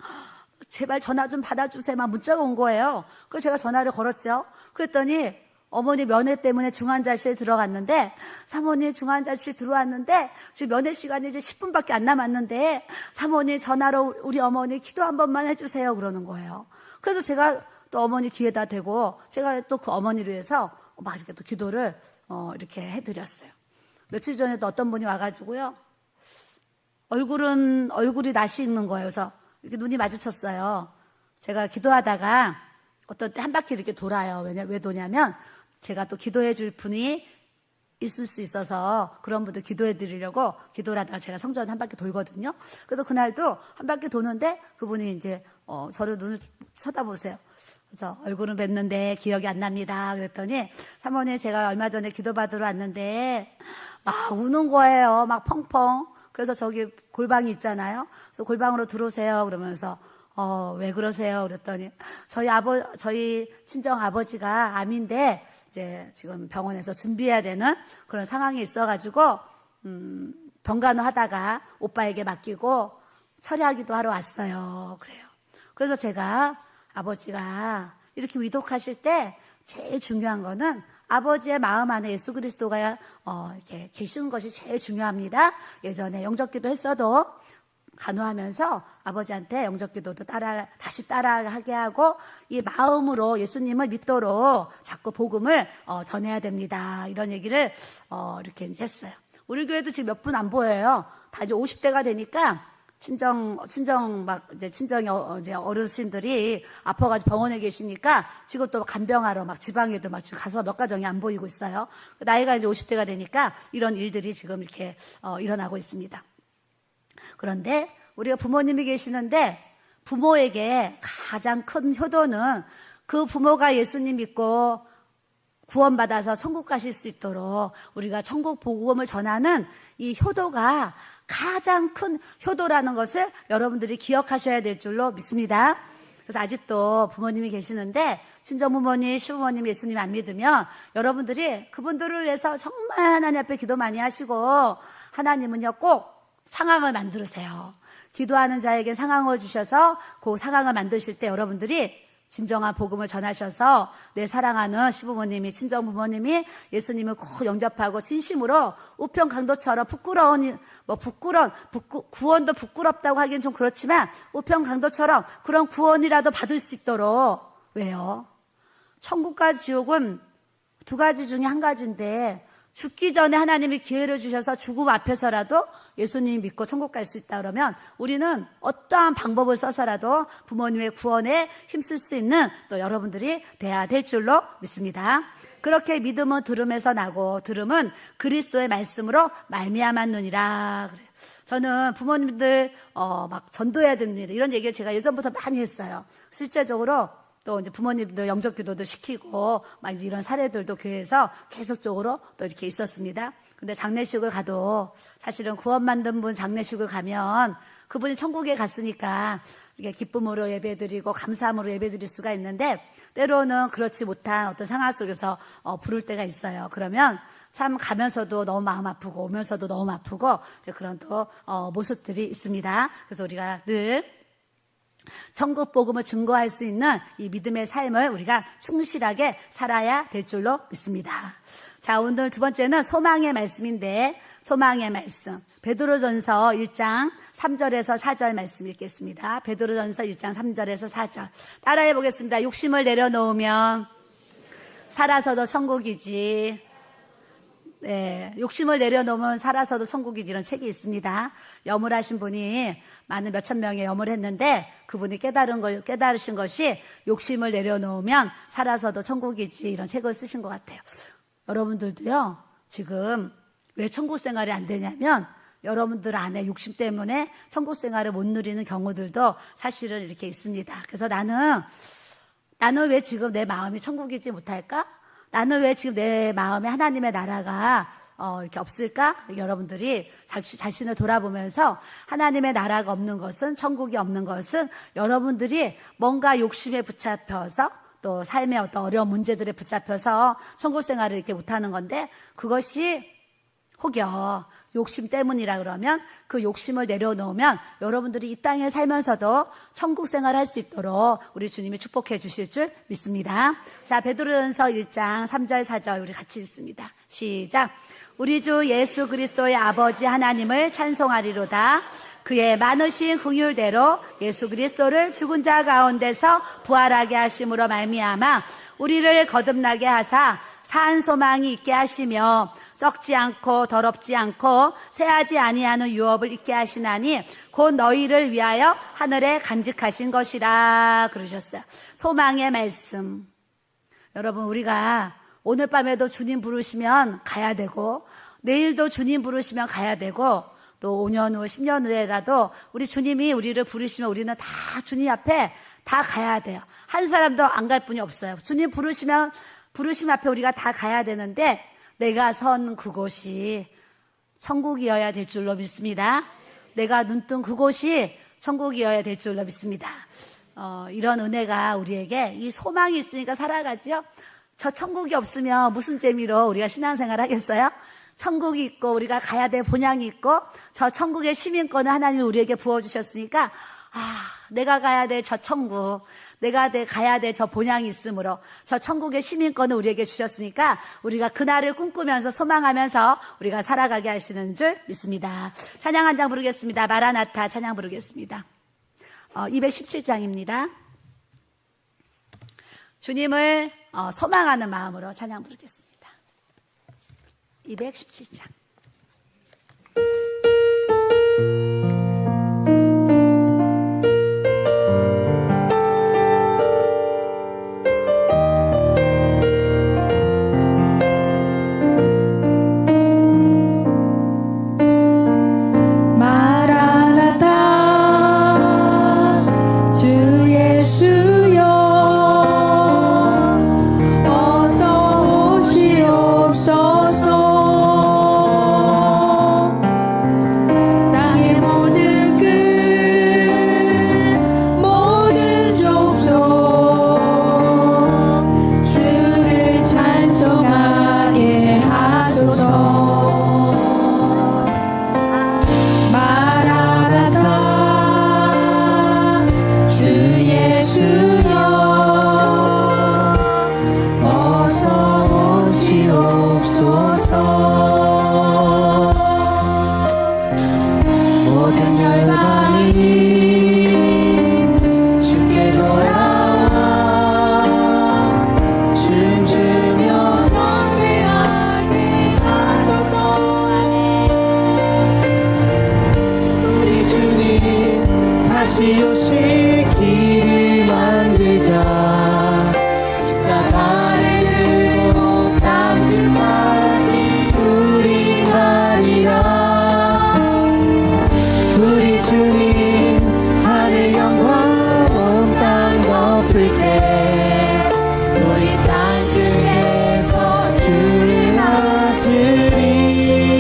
제발 전화 좀 받아주세요. 막 문자가 온 거예요. 그래서 제가 전화를 걸었죠. 그랬더니 어머니 면회 때문에 중환자실에 들어갔는데 사모님 중환자실 들어왔는데 지금 면회 시간이 이제 10분밖에 안 남았는데 사모님 전화로 우리 어머니 기도 한 번만 해주세요. 그러는 거예요. 그래서 제가 또 어머니 귀에다 대고 제가 또 그 어머니를 위해서 막 이렇게 또 기도를 이렇게 해드렸어요. 며칠 전에도 어떤 분이 와가지고요. 얼굴이 낯이 익는 거예요. 그래서 이렇게 눈이 마주쳤어요. 제가 기도하다가 어떤 때 한 바퀴 이렇게 돌아요. 왜 도냐면 제가 또 기도해 줄 분이 있을 수 있어서 그런 분들 기도해 드리려고 기도를 하다가 제가 성전 한 바퀴 돌거든요. 그래서 그날도 한 바퀴 도는데 그분이 이제 저를 눈을 쳐다보세요. 그래서 얼굴은 뵀는데 기억이 안 납니다. 그랬더니 사모님 제가 얼마 전에 기도받으러 왔는데 막 우는 거예요. 막 펑펑. 그래서 저기 골방이 있잖아요. 그래서 골방으로 들어오세요. 그러면서 왜 그러세요? 그랬더니 저희 친정 아버지가 암인데 이제 지금 병원에서 준비해야 되는 그런 상황이 있어가지고 병간호 하다가 오빠에게 맡기고 처리하기도 하러 왔어요. 그래요. 그래서 제가 아버지가 이렇게 위독하실 때 제일 중요한 거는 아버지의 마음 안에 예수 그리스도가 이렇게 계시는 것이 제일 중요합니다. 예전에 영접기도 했어도 간호하면서 아버지한테 영접기도도 다시 따라하게 하고 이 마음으로 예수님을 믿도록 자꾸 복음을 전해야 됩니다. 이런 얘기를 이렇게 이제 했어요. 우리 교회도 지금 몇 분 안 보여요. 다 이제 50대가 되니까 이제 어르신들이 아파가지고 병원에 계시니까 지금 또 간병하러 막 지방에도 막 지금 가서 몇 가정이 안 보이고 있어요. 나이가 이제 50대가 되니까 이런 일들이 지금 이렇게 일어나고 있습니다. 그런데 우리가 부모님이 계시는데 부모에게 가장 큰 효도는 그 부모가 예수님 믿고 구원받아서 천국 가실 수 있도록 우리가 천국 복음을 전하는 이 효도가 가장 큰 효도라는 것을 여러분들이 기억하셔야 될 줄로 믿습니다. 그래서 아직도 부모님이 계시는데 친정부모님, 시부모님 예수님 안 믿으면 여러분들이 그분들을 위해서 정말 하나님 앞에 기도 많이 하시고 하나님은요 꼭 상황을 만들으세요. 기도하는 자에게 상황을 주셔서 그 상황을 만드실 때 여러분들이 진정한 복음을 전하셔서 내 사랑하는 시부모님이 친정부모님이 예수님을 꼭 영접하고 진심으로 우편강도처럼 구원도 부끄럽다고 하기엔 좀 그렇지만 우편강도처럼 그런 구원이라도 받을 수 있도록. 왜요? 천국과 지옥은 두 가지 중에 한 가지인데 죽기 전에 하나님이 기회를 주셔서 죽음 앞에서라도 예수님 믿고 천국 갈 수 있다 그러면 우리는 어떠한 방법을 써서라도 부모님의 구원에 힘쓸 수 있는 또 여러분들이 돼야 될 줄로 믿습니다. 그렇게 믿음은 들음에서 나고 들음은 그리스도의 말씀으로 말미암았느니라. 그래요. 저는 부모님들 막 전도해야 됩니다. 이런 얘기를 제가 예전부터 많이 했어요. 실제적으로 또 이제 부모님도 영접기도도 시키고 막 이런 사례들도 교회에서 계속적으로 또 이렇게 있었습니다. 근데 장례식을 가도 사실은 구원 만든 분 장례식을 가면 그분이 천국에 갔으니까 이게 기쁨으로 예배드리고 감사함으로 예배드릴 수가 있는데, 때로는 그렇지 못한 어떤 상황 속에서 부를 때가 있어요. 그러면 참 가면서도 너무 마음 아프고 오면서도 너무 아프고 그런 또 모습들이 있습니다. 그래서 우리가 늘 천국 복음을 증거할 수 있는 이 믿음의 삶을 우리가 충실하게 살아야 될 줄로 믿습니다. 자, 오늘 두 번째는 소망의 말씀인데, 소망의 말씀 베드로전서 1장 3절에서 4절 말씀 읽겠습니다. 베드로전서 1장 3절에서 4절 따라해 보겠습니다. 욕심을 내려놓으면 살아서도 천국이지. 네, 욕심을 내려놓으면 살아서도 천국이지, 이런 책이 있습니다. 염을하신 분이 많은 몇천 명의 염을 했는데 그분이 깨달으신 것이 욕심을 내려놓으면 살아서도 천국이지, 이런 책을 쓰신 것 같아요. 여러분들도요, 지금 왜 천국 생활이 안 되냐면 여러분들 안에 욕심 때문에 천국 생활을 못 누리는 경우들도 사실은 이렇게 있습니다. 그래서 나는 왜 지금 내 마음이 천국이지 못할까? 나는 왜 지금 내 마음에 하나님의 나라가 이렇게 없을까? 여러분들이 자신을 돌아보면서 하나님의 나라가 없는 것은, 천국이 없는 것은 여러분들이 뭔가 욕심에 붙잡혀서 또 삶의 어떤 어려운 문제들에 붙잡혀서 천국 생활을 이렇게 못하는 건데, 그것이 혹여 욕심 때문이라 그러면 그 욕심을 내려놓으면 여러분들이 이 땅에 살면서도 천국 생활을 할 수 있도록 우리 주님이 축복해 주실 줄 믿습니다. 자, 베드로전서 1장 3절 4절 우리 같이 읽습니다. 시작. 우리 주 예수 그리스도의 아버지 하나님을 찬송하리로다. 그의 많으신 긍휼대로 예수 그리스도를 죽은 자 가운데서 부활하게 하심으로 말미암아 우리를 거듭나게 하사 산 소망이 있게 하시며 썩지 않고 더럽지 않고 새하지 아니하는 유업을 있게 하시나니 곧 너희를 위하여 하늘에 간직하신 것이라 그러셨어요. 소망의 말씀. 여러분, 우리가 오늘 밤에도 주님 부르시면 가야 되고, 내일도 주님 부르시면 가야 되고, 또 5년 후 10년 후에라도 우리 주님이 우리를 부르시면 우리는 다 주님 앞에 다 가야 돼요. 한 사람도 안 갈 분이 없어요. 주님 부르심 앞에 우리가 다 가야 되는데, 내가 선 그곳이 천국이어야 될 줄로 믿습니다. 내가 눈뜬 그곳이 천국이어야 될 줄로 믿습니다. 이런 은혜가 우리에게, 이 소망이 있으니까 살아가죠. 저 천국이 없으면 무슨 재미로 우리가 신앙생활 하겠어요? 천국이 있고 우리가 가야 될 본향이 있고 저 천국의 시민권을 하나님이 우리에게 부어주셨으니까, 내가 가야 될 저 천국, 내가 가야 될 저 본향이 있으므로 저 천국의 시민권을 우리에게 주셨으니까 우리가 그날을 꿈꾸면서 소망하면서 우리가 살아가게 하시는 줄 믿습니다. 찬양 한 장 부르겠습니다. 마라나타 찬양 부르겠습니다. 217장입니다. 주님을 소망하는 마음으로 찬양 부르겠습니다. 217장. 다시 오실 길을 만들자. 십자가를 들고 땅 끝까지 우리 가리라. 우리 주님 하늘 영광 온 땅 덮을 때 우리 땅 끝에서 주를 맞으리.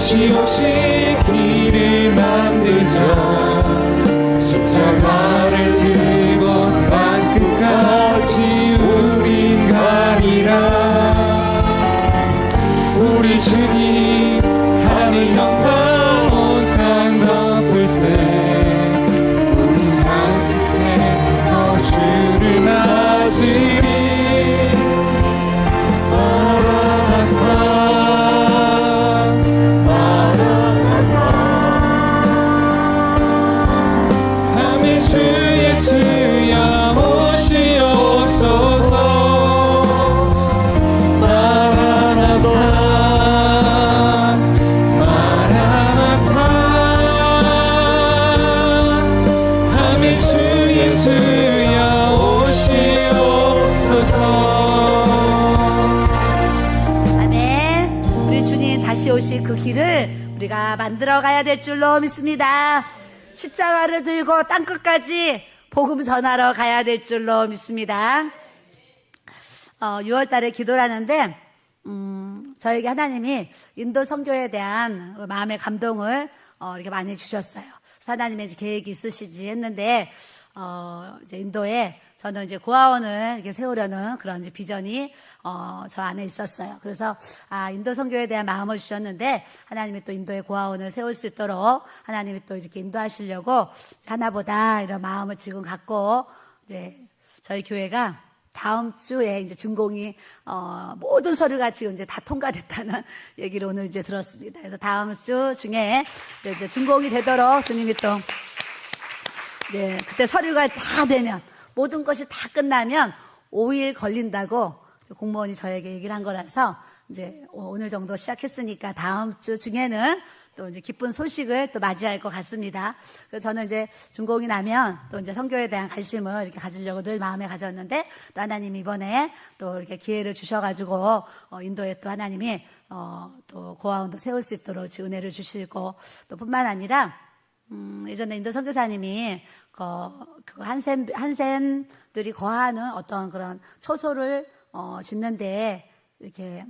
다시 오실 길을 만들자. 십자가를 들고 땅 끝까지 우린 가리라. 우리 주님 하늘 영광 온 땅 덮을 때 우린 땅 끝에서 주를 맞으리. 주 예수여 오시옵소서. 마라나타 마라나타. 아멘. 주 예수여 오시옵소서. 아멘. 우리 주님 다시 오실 그 길을 우리가 만들어 가야 될 줄로 믿습니다. 십자가를 들고 땅끝까지 복음 전하러 가야 될 줄로 믿습니다. 6월 달에 기도를 하는데 저에게 하나님이 인도 선교에 대한 마음의 감동을 이렇게 많이 주셨어요. 하나님의 이제 계획이 있으시지 했는데 이제 인도에 저는 이제 고아원을 이렇게 세우려는 그런 이제 비전이 저 안에 있었어요. 그래서 인도 선교에 대한 마음을 주셨는데 하나님이 또 인도의 고아원을 세울 수 있도록 하나님이 또 이렇게 인도하시려고 하나보다 이런 마음을 지금 갖고 이제 저희 교회가 다음 주에 이제 준공이 모든 서류가 지금 이제 다 통과됐다는 얘기를 오늘 이제 들었습니다. 그래서 다음 주 중에 이제 준공이 되도록 주님이 또 그때 서류가 다 되면 모든 것이 다 끝나면 5일 걸린다고 공무원이 저에게 얘기를 한 거라서 이제 오늘 정도 시작했으니까 다음 주 중에는 또 이제 기쁜 소식을 또 맞이할 것 같습니다. 그래서 저는 이제 준공이 나면 또 이제 선교에 대한 관심을 이렇게 가지려고 늘 마음에 가졌는데 또 하나님이 이번에 또 이렇게 기회를 주셔가지고 인도에 또 하나님이 또 고아원도 세울 수 있도록 은혜를 주시고 또 뿐만 아니라 예전에 인도 선교사님이 그 한센들이 거하는 어떤 그런 처소를 짓는데 이렇게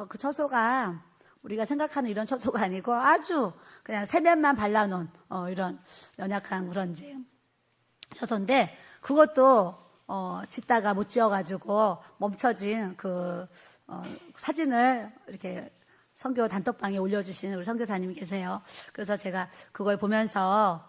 그 처소가 우리가 생각하는 이런 처소가 아니고 아주 그냥 세면만 발라놓은 이런 연약한 그런 이제 처소인데 그것도 짓다가 못 지어가지고 멈춰진 그 사진을 이렇게 선교 단톡방에 올려주시는 우리 선교사님이 계세요. 그래서 제가 그걸 보면서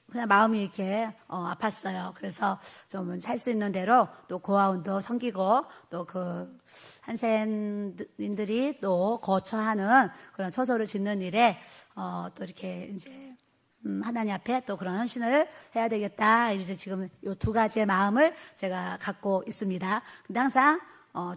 그냥 마음이 이렇게 아팠어요. 그래서 좀 할 수 있는 대로 또 고아원도 섬기고 또 그 한센인들이 또 거처하는 그런 처소를 짓는 일에 또 이렇게 이제 하나님 앞에 또 그런 헌신을 해야 되겠다. 이제 지금 요 두 가지의 마음을 제가 갖고 있습니다. 근데 항상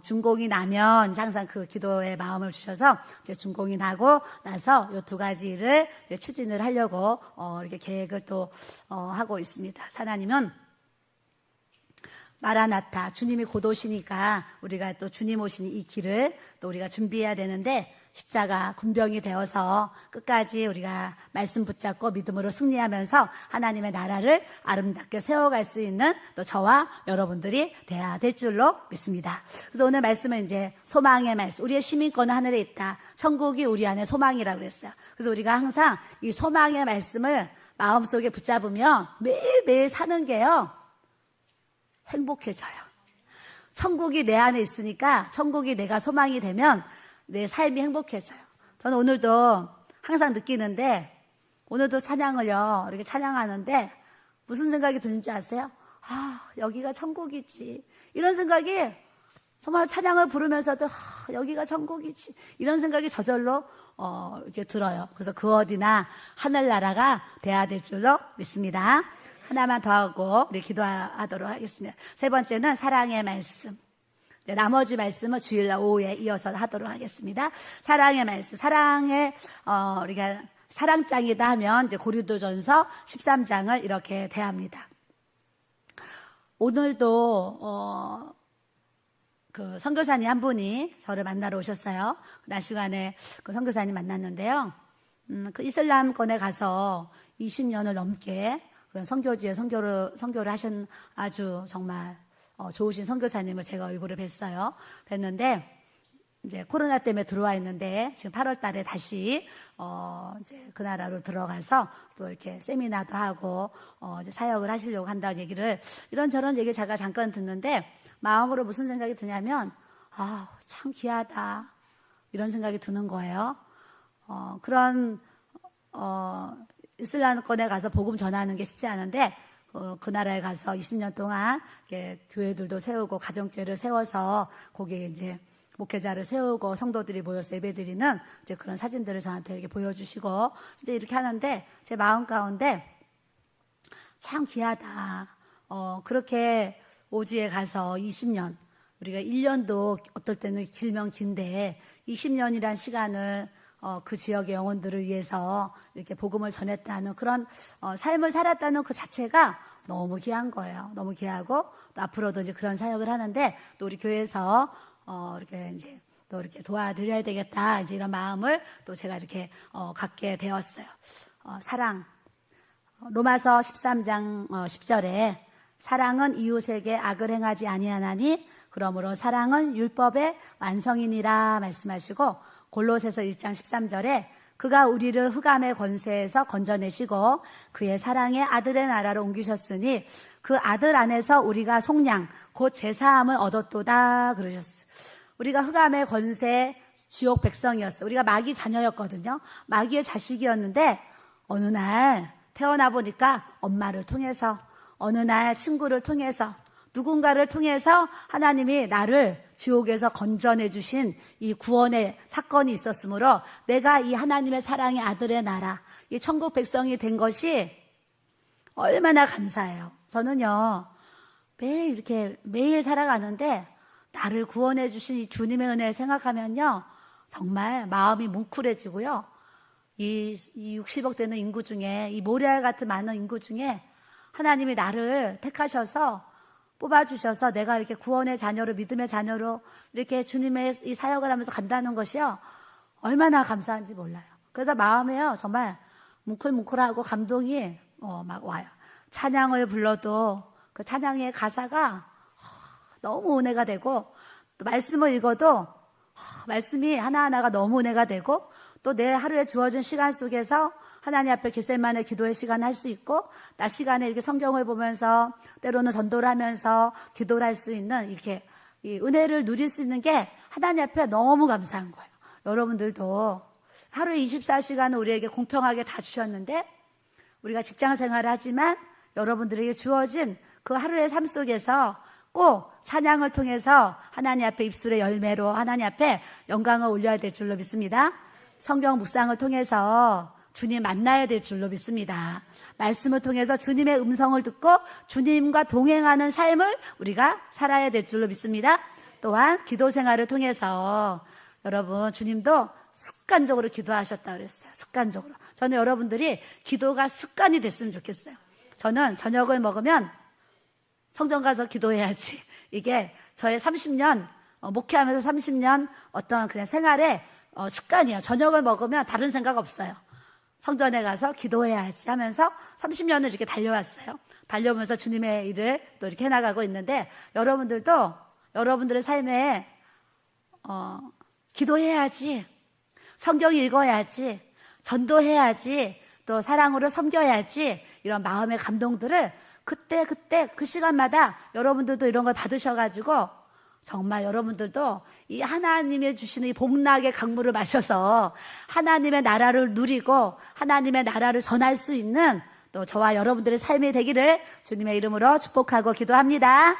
준공이 나면 항상 그 기도의 마음을 주셔서 이제 준공이 나고 나서 요 두 가지를 이제 추진을 하려고 이렇게 계획을 또 하고 있습니다. 하나님은 마라나타 주님이 곧 오시니까 우리가 또 주님 오시는 이 길을 또 우리가 준비해야 되는데 십자가 군병이 되어서 끝까지 우리가 말씀 붙잡고 믿음으로 승리하면서 하나님의 나라를 아름답게 세워갈 수 있는 또 저와 여러분들이 돼야 될 줄로 믿습니다. 그래서 오늘 말씀은 이제 소망의 말씀. 우리의 시민권은 하늘에 있다. 천국이 우리 안에 소망이라고 그랬어요. 그래서 우리가 항상 이 소망의 말씀을 마음속에 붙잡으면 매일매일 사는 게요. 행복해져요. 천국이 내 안에 있으니까 천국이 내가 소망이 되면 내 삶이 행복해져요. 저는 오늘도 항상 느끼는데 오늘도 찬양을요 이렇게 찬양하는데 무슨 생각이 드는지 아세요? 여기가 천국이지 이런 생각이 정말 찬양을 부르면서도 여기가 천국이지 이런 생각이 저절로 이렇게 들어요. 그래서 그 어디나 하늘나라가 돼야 될 줄로 믿습니다. 하나만 더 하고 우리 기도하도록 하겠습니다. 세 번째는 사랑의 말씀. 나머지 말씀은 주일날 오후에 이어서 하도록 하겠습니다. 사랑의 말씀. 우리가 사랑장이다 하면 이제 고린도전서 13장을 이렇게 대합니다. 오늘도 그 선교사님 한 분이 저를 만나러 오셨어요. 낮 시간에 그 선교사님 만났는데요. 그 이슬람권에 가서 20년을 넘게 그런 선교지에 선교를 하신 아주 정말 좋으신 선교사님을 제가 얼굴을 뵀어요. 뵀는데 이제 코로나 때문에 들어와 있는데 지금 8월 달에 다시 이제 그 나라로 들어가서 또 이렇게 세미나도 하고 이제 사역을 하시려고 한다는 얘기를 이런저런 얘기를 제가 잠깐 듣는데 마음으로 무슨 생각이 드냐면 참 귀하다 이런 생각이 드는 거예요. 그런 이슬람권에 가서 복음 전하는 게 쉽지 않은데 그 나라에 가서 20년 동안 이렇게 교회들도 세우고 가정교회를 세워서 거기에 이제 목회자를 세우고 성도들이 모여서 예배드리는 이제 그런 사진들을 저한테 이렇게 보여주시고 이제 이렇게 하는데 제 마음 가운데 참 귀하다. 그렇게 오지에 가서 20년 우리가 1년도 어떨 때는 길면 긴데 20년이란 시간을 그 지역의 영혼들을 위해서 이렇게 복음을 전했다는 그런 삶을 살았다는 그 자체가 너무 귀한 거예요. 너무 귀하고 또 앞으로도 이제 그런 사역을 하는데 또 우리 교회에서 이렇게 이제 또 이렇게 도와드려야 되겠다 이제 이런 마음을 또 제가 이렇게 갖게 되었어요. 사랑 로마서 13장 10절에 사랑은 이웃에게 악을 행하지 아니하나니 그러므로 사랑은 율법의 완성이니라 말씀하시고 골로새서 1장 13절에 그가 우리를 흑암의 권세에서 건져내시고 그의 사랑의 아들의 나라로 옮기셨으니 그 아들 안에서 우리가 속량 곧 제사함을 얻었도다 그러셨어요. 우리가 흑암의 권세 지옥 백성이었어요. 우리가 마귀 자녀였거든요. 마귀의 자식이었는데 어느 날 태어나 보니까 엄마를 통해서 어느 날 친구를 통해서 누군가를 통해서 하나님이 나를 지옥에서 건져내 주신 이 구원의 사건이 있었으므로 내가 이 하나님의 사랑의 아들의 나라 이 천국 백성이 된 것이 얼마나 감사해요. 저는요 매일 살아가는데 나를 구원해 주신 이 주님의 은혜를 생각하면요 정말 마음이 뭉클해지고요. 이 60억 되는 인구 중에 이 모래알 같은 많은 인구 중에 하나님이 나를 택하셔서 뽑아주셔서 내가 이렇게 구원의 자녀로 믿음의 자녀로 이렇게 주님의 이 사역을 하면서 간다는 것이요 얼마나 감사한지 몰라요. 그래서 마음에요 정말 뭉클뭉클하고 감동이 막 와요. 찬양을 불러도 그 찬양의 가사가 너무 은혜가 되고 또 말씀을 읽어도 말씀이 하나하나가 너무 은혜가 되고 또 내 하루에 주어진 시간 속에서 하나님 앞에 겟세마네 기도의 시간 할 수 있고 낮 시간에 이렇게 성경을 보면서 때로는 전도를 하면서 기도를 할 수 있는 이렇게 이 은혜를 누릴 수 있는 게 하나님 앞에 너무 감사한 거예요. 여러분들도 하루에 24시간을 우리에게 공평하게 다 주셨는데 우리가 직장 생활을 하지만 여러분들에게 주어진 그 하루의 삶 속에서 꼭 찬양을 통해서 하나님 앞에 입술의 열매로 하나님 앞에 영광을 올려야 될 줄로 믿습니다. 성경 묵상을 통해서 주님 만나야 될 줄로 믿습니다. 말씀을 통해서 주님의 음성을 듣고 주님과 동행하는 삶을 우리가 살아야 될 줄로 믿습니다. 또한 기도 생활을 통해서 여러분 주님도 습관적으로 기도하셨다 그랬어요. 습관적으로. 저는 여러분들이 기도가 습관이 됐으면 좋겠어요. 저는 저녁을 먹으면 성전 가서 기도해야지. 이게 저의 30년 목회하면서 30년 어떤 그냥 생활의 습관이에요. 저녁을 먹으면 다른 생각 없어요. 성전에 가서 기도해야지 하면서 30년을 이렇게 달려왔어요. 달려오면서 주님의 일을 또 이렇게 해나가고 있는데 여러분들도 여러분들의 삶에 기도해야지, 성경 읽어야지, 전도해야지, 또 사랑으로 섬겨야지 이런 마음의 감동들을 그때 그 시간마다 여러분들도 이런 걸 받으셔가지고 정말 여러분들도 이 하나님의 주시는 이 복락의 강물을 마셔서 하나님의 나라를 누리고 하나님의 나라를 전할 수 있는 또 저와 여러분들의 삶이 되기를 주님의 이름으로 축복하고 기도합니다.